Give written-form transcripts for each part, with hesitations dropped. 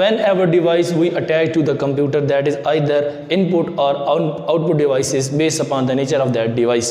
whenever device we attach to the computer, that is either input or output devices based upon the nature of that device،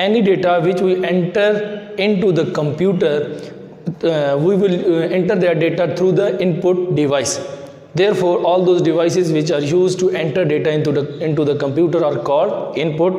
Any data which we enter into the computer, we will enter that data through the input device. Therefore, all those devices which are used to enter data into the computer are called input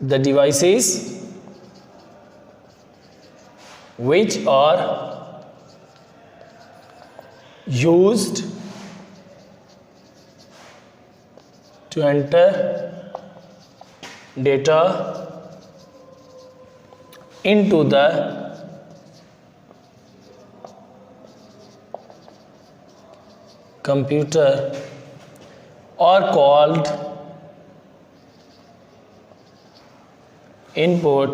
the devices which are used to enter data into the computer are called input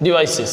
devices۔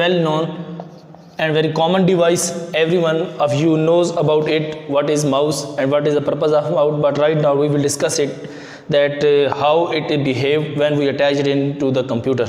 well known and very common device. Everyone of you knows about it, what is mouse and what is the purpose of mouse, but right now we will discuss it that how it behave when we attach it into the computer.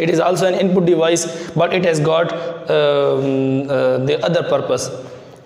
it is also an input device but it has got the other purpose۔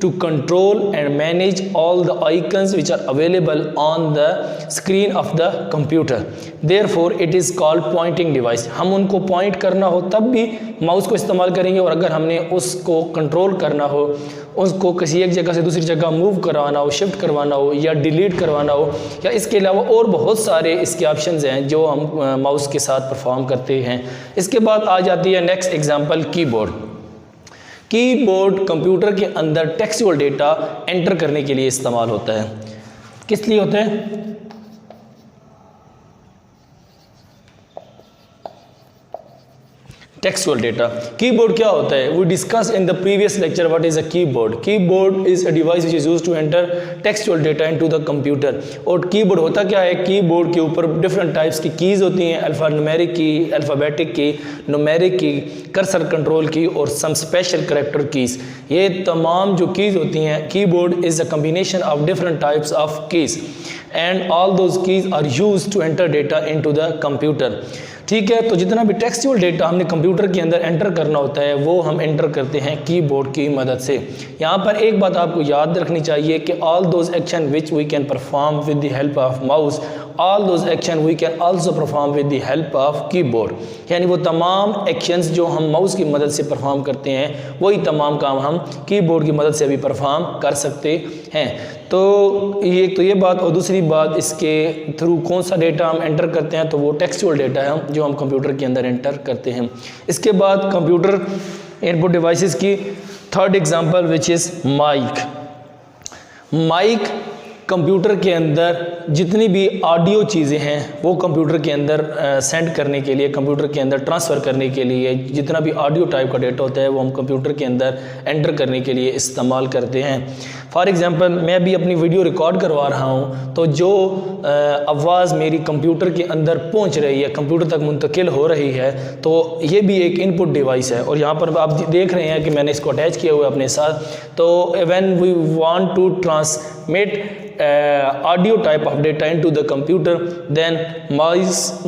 to control and manage all the icons which are available on the screen of the computer. Therefore it is called pointing device. हम उनको point करना हो तब भी mouse को इस्तेमाल करेंगे, और अगर हमने उसको कंट्रोल करना हो, उसको किसी एक जगह से दूसरी जगह मूव करवाना हो, शिफ्ट करवाना हो या डिलीट करवाना हो, या इसके अलावा और बहुत सारे इसके ऑप्शंस हैं जो हम माउस के साथ परफॉर्म करते हैं। इसके बाद आ जाती है next example keyboard. Keyboard computer के अंदर टेक्सचुअल डेटा एंटर करने के लिए इस्तेमाल होता है। किस लिए होता है? Textual data. कीबोर्ड क्या होता है? We discuss in the previous lecture what is a keyboard. Keyboard is a device which is used to enter textual data into the computer. और कीबोर्ड होता क्या है? कीबोर्ड के ऊपर डिफरेंट टाइप्स की कीज़ होती हैं, अल्फान्यूमेरिक की, अल्फ़ाबेटिक की, न्यूमेरिक की, कर्सर कंट्रोल की और सम स्पेशल कैरेक्टर कीज़। ये तमाम जो कीज़ होती हैं, keyboard is a combination of different types of keys and all those keys are used to enter data into the computer. ठीक है, तो जितना भी टेक्सचुअल डेटा हमने कंप्यूटर के अंदर एंटर करना होता है वो हम एंटर करते हैं कीबोर्ड की मदद से। यहाँ पर एक बात आपको याद रखनी चाहिए कि all those action which we can perform with the help of mouse, all those action we can also perform with the help of keyboard. यानी वो तमाम एक्शंस जो हम माउस की मदद से परफॉर्म करते हैं वही तमाम काम हम कीबोर्ड की मदद से भी परफॉर्म कर सकते हैं। तो ये बात, और दूसरी बात इसके थ्रू कौन सा डेटा हम एंटर करते हैं, तो वो टेक्सचुअल डेटा है जो हम कंप्यूटर के अंदर एंटर करते हैं। इसके बाद कंप्यूटर इनपुट डिवाइसेस की third example which is mic. Mic computer के अंदर जितनी भी ऑडियो चीज़ें हैं वो कंप्यूटर के अंदर सेंड करने के लिए, कंप्यूटर के अंदर ट्रांसफ़र करने के लिए, जितना भी ऑडियो टाइप का डेटा होता है वो हम कंप्यूटर के अंदर एंटर करने के लिए इस्तेमाल करते हैं। फॉर एग्ज़ाम्पल मैं अभी अपनी वीडियो रिकॉर्ड करवा रहा हूँ, तो जो आवाज़ मेरी कंप्यूटर के अंदर पहुँच रही है, कंप्यूटर तक मुंतकिल हो रही है, तो ये भी एक इनपुट डिवाइस है। और यहाँ पर आप देख रहे हैं कि मैंने इसको अटैच किया हुआ है अपने साथ। तो when we want to transmit audio type of data into the computer, then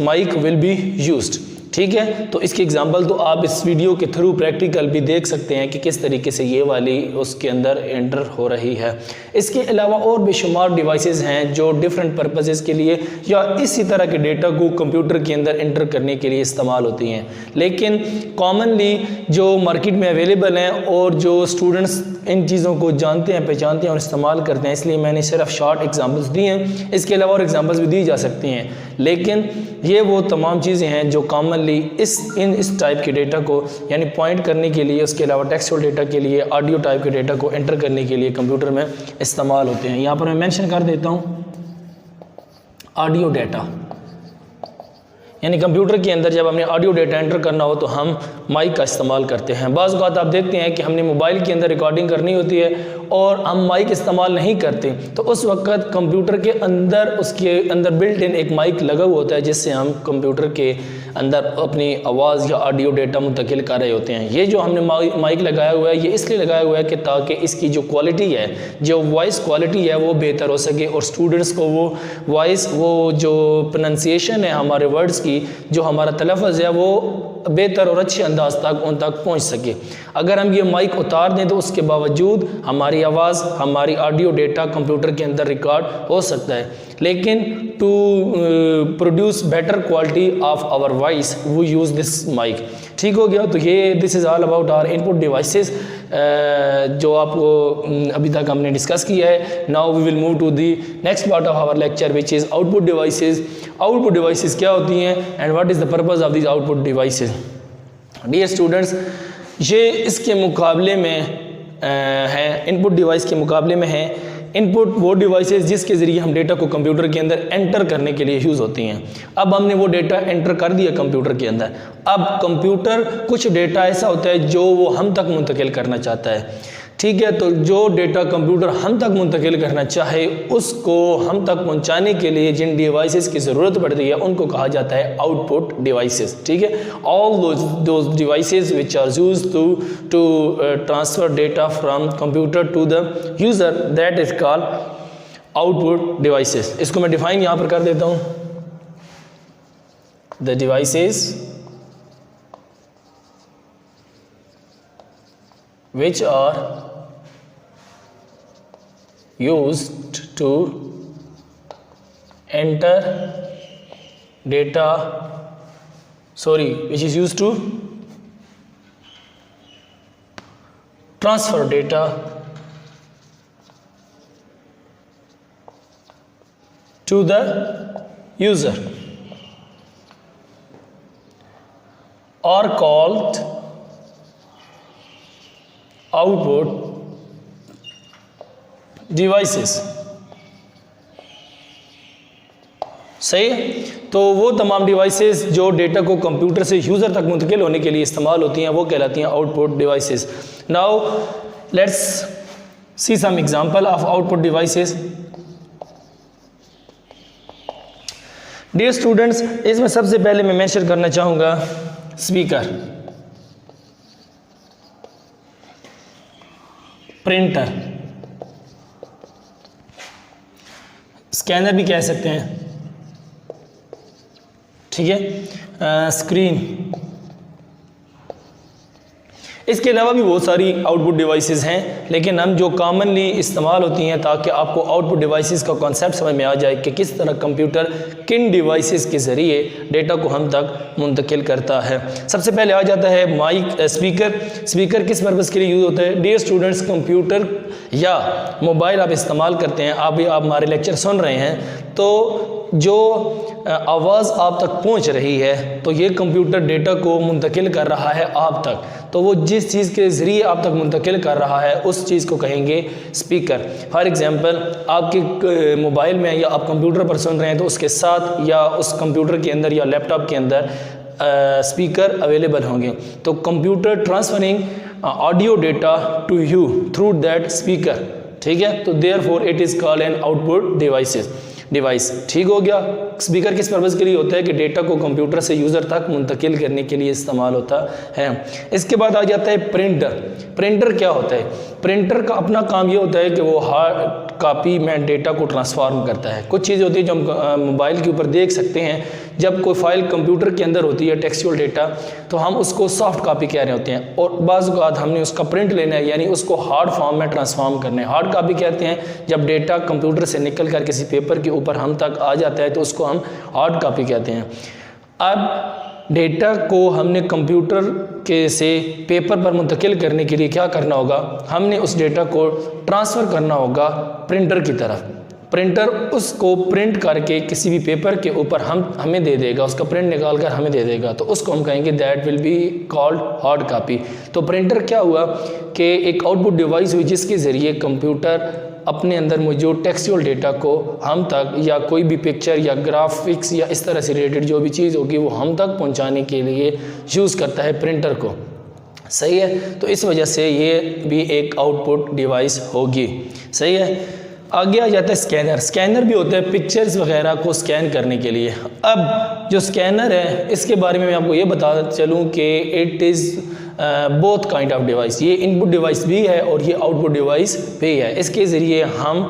mic will be used। ठीक है, तो इसकी एग्जांपल तो आप इस वीडियो के थ्रू प्रैक्टिकल भी देख सकते हैं कि किस तरीके से ये वाली उसके अंदर एंटर हो रही है। इसके अलावा और बेशुमार डिवाइसेस हैं जो डिफरेंट पर्पसेस के लिए या इसी तरह के डेटा को कंप्यूटर के अंदर एंटर करने के लिए इस्तेमाल होती हैं, लेकिन कॉमनली जो मार्केट में अवेलेबल हैं और जो स्टूडेंट्स इन चीज़ों को जानते हैं, पहचानते हैं और इस्तेमाल करते हैं, इसलिए मैंने सिर्फ शॉर्ट एग्जांपल्स दिए हैं। इसके अलावा और एग्जांपल्स भी दी जा सकती हैं, लेकिन ये वो तमाम चीज़ें हैं जो कॉमनली इस टाइप के डेटा को यानी पॉइंट करने के लिए, उसके अलावा टेक्सचुअल डेटा के लिए, ऑडियो टाइप के डेटा को एंटर करने के लिए कंप्यूटर में इस्तेमाल होते हैं। यहाँ पर मैं मेंशन कर देता हूँ ऑडियो डेटा, यानी कंप्यूटर के अंदर जब हमने ऑडियो डेटा एंटर करना हो तो हम माइक का इस्तेमाल करते हैं। बाज़ औक़ात आप देखते हैं कि हमने मोबाइल के अंदर रिकॉर्डिंग करनी होती है और हम माइक इस्तेमाल नहीं करते, तो उस वक्त कंप्यूटर के अंदर उसके अंदर बिल्ट इन एक माइक लगा हुआ होता है जिससे हम कंप्यूटर के अंदर अपनी आवाज़ या ऑडियो डेटा मुंतकिल कर रहे होते हैं। ये जो हमने माइक लगाया हुआ है ये इसलिए लगाया हुआ है कि ताकि इसकी जो क्वालिटी है, जो वॉइस क्वालिटी है वो बेहतर हो सके और स्टूडेंट्स को वो वॉइस, वो जो प्रोनंसिएशन है हमारे वर्ड्स की, जो हमारा तलफ़्फ़ुज़ है वो बेहतर और अच्छे अंदाज तक उन तक पहुंच सके। अगर हम ये माइक उतार दें तो उसके बावजूद हमारी आवाज़, हमारी ऑडियो डेटा कंप्यूटर के अंदर रिकॉर्ड हो सकता है, लेकिन to produce better quality of our voice we use this mic. ठीक हो गया, तो ये this is all about our input devices जो आपको अभी तक हमने डिस्कस किया है। Now we will move to the next part of our lecture which is output devices. Output devices क्या होती हैं and what is the purpose of this output devices. Dear students, ये इसके मुकाबले में हैं, इनपुट डिवाइस के मुकाबले में हैं इनपुट वो डिवाइसेस जिसके ज़रिए हम डेटा को कंप्यूटर के अंदर एंटर करने के लिए यूज़ होती हैं। अब हमने वो डेटा एंटर कर दिया कंप्यूटर के अंदर, अब कंप्यूटर कुछ डेटा ऐसा होता है जो वो हम तक मुंतकिल करना चाहता है। ठीक है, तो जो डेटा कंप्यूटर हम तक मुंतकिल करना चाहे उसको हम तक पहुंचाने के लिए जिन डिवाइसेस की ज़रूरत पड़ती है उनको कहा जाता है आउटपुट डिवाइसेस। ठीक है, all those devices which are used to transfer data from computer to the user, that is called output devices. इसको मैं डिफाइन यहाँ पर कर देता हूँ। The devices which are used to enter data, which is used to transfer data to the user are called output devices. सही है। तो वो तमाम डिवाइसेस जो डेटा को कंप्यूटर से यूज़र तक मुंतकिल होने के लिए इस्तेमाल होती हैं वो कहलाती हैं output devices. Now let's see some example of output devices. Dear students, इसमें सबसे पहले मैं मेंशन करना चाहूँगा स्पीकर, प्रिंटर, स्कैनर भी कह सकते हैं, ठीक है, स्क्रीन। इसके अलावा भी बहुत सारी आउटपुट डिवाइसेस हैं, लेकिन हम जो कॉमनली इस्तेमाल होती हैं ताकि आपको आउटपुट डिवाइसेस का कॉन्सेप्ट समझ में आ जाए कि किस तरह कंप्यूटर किन डिवाइसेस के ज़रिए डेटा को हम तक मुंतकिल करता है। सबसे पहले आ जाता है माइक, स्पीकर। स्पीकर किस पर्पज़ के लिए यूज़ होता है? डियर स्टूडेंट्स, कंप्यूटर या मोबाइल आप इस्तेमाल करते हैं, आप हमारे लेक्चर सुन रहे हैं, तो जो आवाज़ आप तक पहुंच रही है तो ये कंप्यूटर डेटा को मुंतकिल कर रहा है आप तक। तो वो जिस चीज़ के ज़रिए आप तक मुंतकिल कर रहा है उस चीज़ को कहेंगे स्पीकर। फॉर एग्ज़ाम्पल, आपके मोबाइल में या आप कंप्यूटर पर सुन रहे हैं तो उसके साथ या उस कंप्यूटर के अंदर या लैपटॉप के अंदर स्पीकर अवेलेबल होंगे। तो computer transferring audio data to you through that speaker, ठीक है। तो therefore it is called an output device. ठीक हो गया। स्पीकर किस पर्पज़ के लिए होता है कि डेटा को कंप्यूटर से यूज़र तक मुंतकिल करने के लिए इस्तेमाल होता है। इसके बाद आ जाता है प्रिंटर। प्रिंटर क्या होता है? प्रिंटर का अपना काम ये होता है कि वो हार्ड कॉपी में डेटा को ट्रांसफॉर्म करता है। कुछ चीज़ें होती है जो हम मोबाइल के ऊपर देख सकते हैं, जब कोई फाइल कंप्यूटर के अंदर होती है टेक्सचुअल डेटा, तो हम उसको सॉफ्ट कॉपी कह रहे होते हैं, और बाज़ औक़ात हमने उसका प्रिंट लेना है, यानी उसको हार्ड फॉर्म में ट्रांसफॉर्म करना है। हार्ड कॉपी कहते हैं जब डेटा कंप्यूटर से निकल कर किसी पेपर के ऊपर हम तक आ जाता है तो उसको हम हार्ड कॉपी कहते हैं। अब डेटा को हमने कंप्यूटर के से पेपर पर मुंतकिल करने के लिए क्या करना होगा? हमने उस डेटा को ट्रांसफ़र करना होगा प्रिंटर की तरफ। प्रिंटर उसको प्रिंट करके किसी भी पेपर के ऊपर हमें दे देगा, उसका प्रिंट निकाल कर हमें दे देगा, तो उसको हम कहेंगे that will be called hard copy. तो प्रिंटर क्या हुआ कि एक आउटपुट डिवाइस हुई जिसके ज़रिए कंप्यूटर अपने अंदर मौजूद टेक्सचुअल डेटा को हम तक, या कोई भी पिक्चर या ग्राफिक्स या इस तरह से रिलेटेड जो भी चीज़ होगी वो हम तक पहुंचाने के लिए यूज़ करता है प्रिंटर को। सही है। तो इस वजह से ये भी एक आउटपुट डिवाइस होगी। सही है। आगे आ जाता है स्कैनर। स्कैनर भी होता है पिक्चर्स वगैरह को स्कैन करने के लिए। अब जो स्कैनर है इसके बारे में मैं आपको ये बता चलूँ कि it is both kind of device. ये इनपुट डिवाइस भी है और ये आउटपुट डिवाइस भी है। इसके ज़रिए हम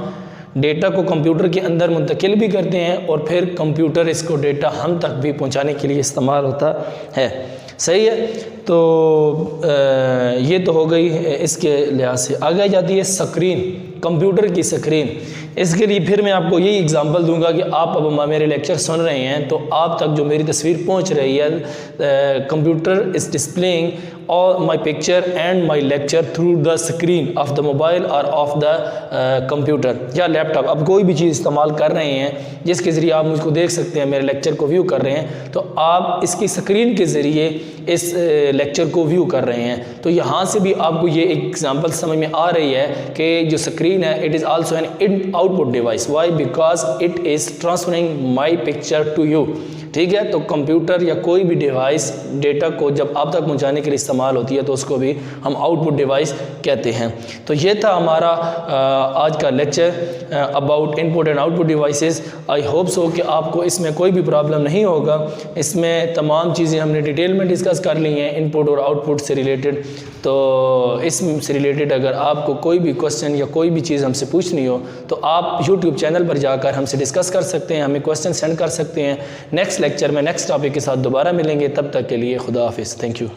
डेटा को कंप्यूटर के अंदर मुंतकिल भी करते हैं और फिर कंप्यूटर इसको डेटा हम तक भी पहुंचाने के लिए इस्तेमाल होता है। सही है। तो ये तो हो गई इसके लिहाज से। आगे जाती है स्क्रीन, कंप्यूटर की स्क्रीन। इसके लिए फिर मैं आपको यही एग्जांपल दूंगा कि आप अब मेरे लेक्चर सुन रहे हैं तो आप तक जो मेरी तस्वीर पहुंच रही है, computer is displaying all my picture and my lecture through the screen of the mobile or of the computer या लैपटॉप। अब कोई भी चीज़ इस्तेमाल कर रहे हैं जिसके ज़रिए आप मुझको देख सकते हैं, मेरे लेक्चर को व्यू कर रहे हैं, तो आप इसकी स्क्रीन के ज़रिए इस लेक्चर को व्यू कर रहे हैं। तो यहाँ से भी आपको ये एग्जांपल समझ में आ रही है कि जो स्क्रीन है it is also an output device. Why? Because it is transferring my picture to you. ठीक है। तो कंप्यूटर या कोई भी डिवाइस डेटा को जब आप तक पहुंचाने के लिए इस्तेमाल होती है तो उसको भी हम आउटपुट डिवाइस कहते हैं। तो ये था हमारा आज का lecture about input and output devices. I hope so कि आपको इसमें कोई भी प्रॉब्लम नहीं होगा। इसमें तमाम चीज़ें हमने डिटेल में डिस्कस कर ली हैं इनपुट और आउटपुट से रिलेटेड। तो इससे रिलेटेड अगर आपको कोई भी क्वेश्चन या कोई भी चीज़ हमसे पूछनी हो तो आप यूट्यूब चैनल पर जाकर हमसे डिस्कस कर सकते हैं, हमें क्वेश्चन सेंड कर सकते हैं। नेक्स्ट लेक्चर में नेक्स्ट टॉपिक के साथ दोबारा मिलेंगे। तब तक के लिए खुदा हाफिज़। Thank you.